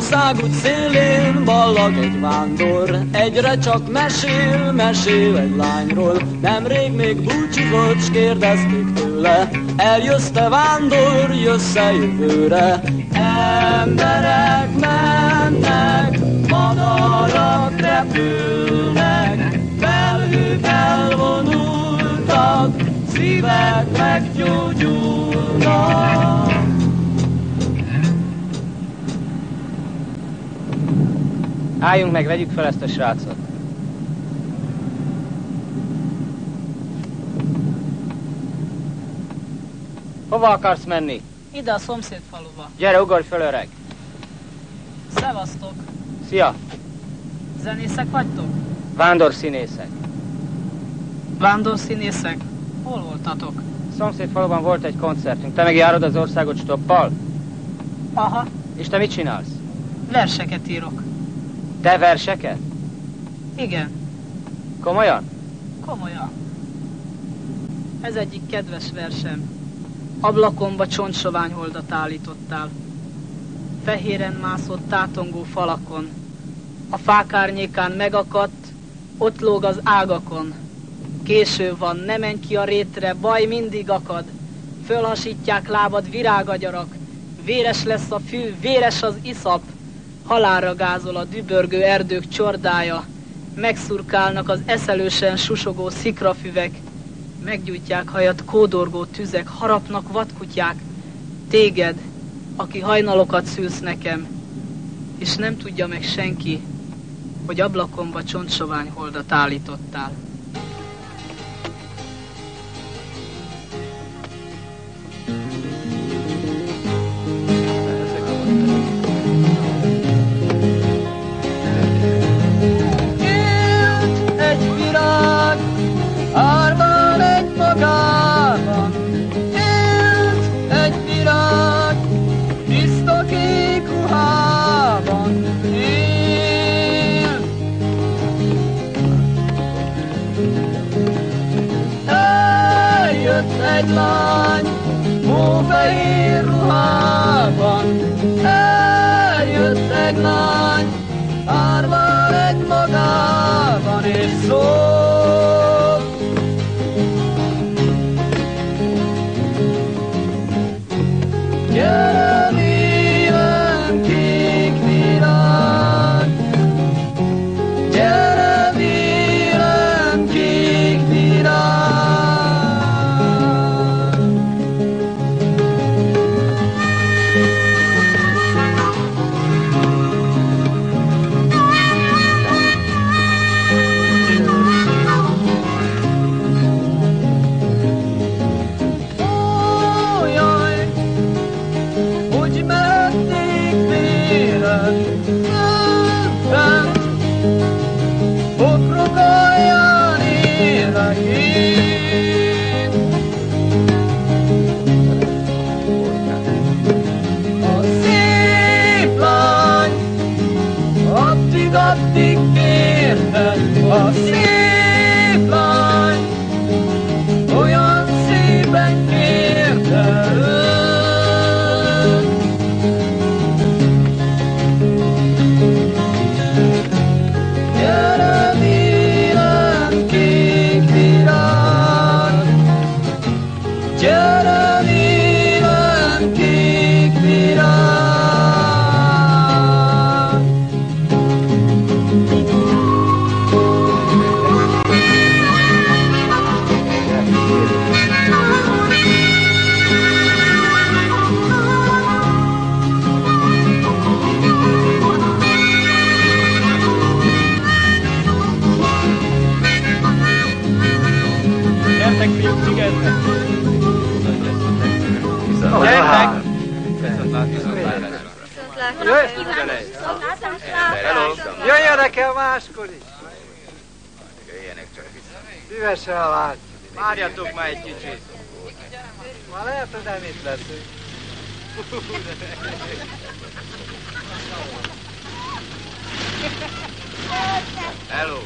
országút szélén ballag egy vándor, egyre csak mesél, mesél egy lányról. Nemrég még búcsúzott, s kérdezték tőle, eljössz-e vándor, jössz-e jövőre? Emberek mennek, madarak repülnek, felhők elvonultak, szívek meggyógyulnak. Álljunk meg, vegyük fel ezt a srácot. Hova akarsz menni? Ide a szomszéd faluba. Gyere, ugorj föl, öreg. Szevasztok. Szia. Zenészek vagytok? Vándorszínészek. Vándorszínészek? Hol voltatok? Szomszéd faluban volt egy koncertünk. Te meg járod az országot stoppal? Aha. És te mit csinálsz? Verseket írok. Te verseket? Igen. Komolyan? Komolyan. Ez egyik kedves versem. Ablakomba csontsovány holdat állítottál. Fehéren mászott tátongó falakon. A fák árnyékán megakadt, ott lóg az ágakon. Késő van, ne menj ki a rétre, baj mindig akad. Fölhasítják lábad virágagyarak, véres lesz a fű, véres az iszap. Halálra gázol a dübörgő erdők csordája, megszurkálnak az eszelősen susogó szikrafüvek, meggyújtják hajat kódorgó tüzek, harapnak vadkutyák, téged, aki hajnalokat szülsz nekem, és nem tudja meg senki, hogy ablakomba csontsovány holdat állítottál. Árval egy magában, élt egy virág, tiszta kék ruhában él. Eljött egy lány, hófehér ruhában, eljött egy lány, árval egy magában, és szól. Gyere vélem, kék virág, gyere vélem, kék virág. Addig kérted a szép lány, olyan szépen kérted őt. Gyere vélem, kék virág, gyere vélem, kék virág. Gyertek, fiúk, szigetnek! Gyertek! Jöjjenek el máskor is! Jöjjenek csak vissza. Szívesen látni. Várjatok már egy kicsit! Már lehet, hogy nem itt leszünk. Hello!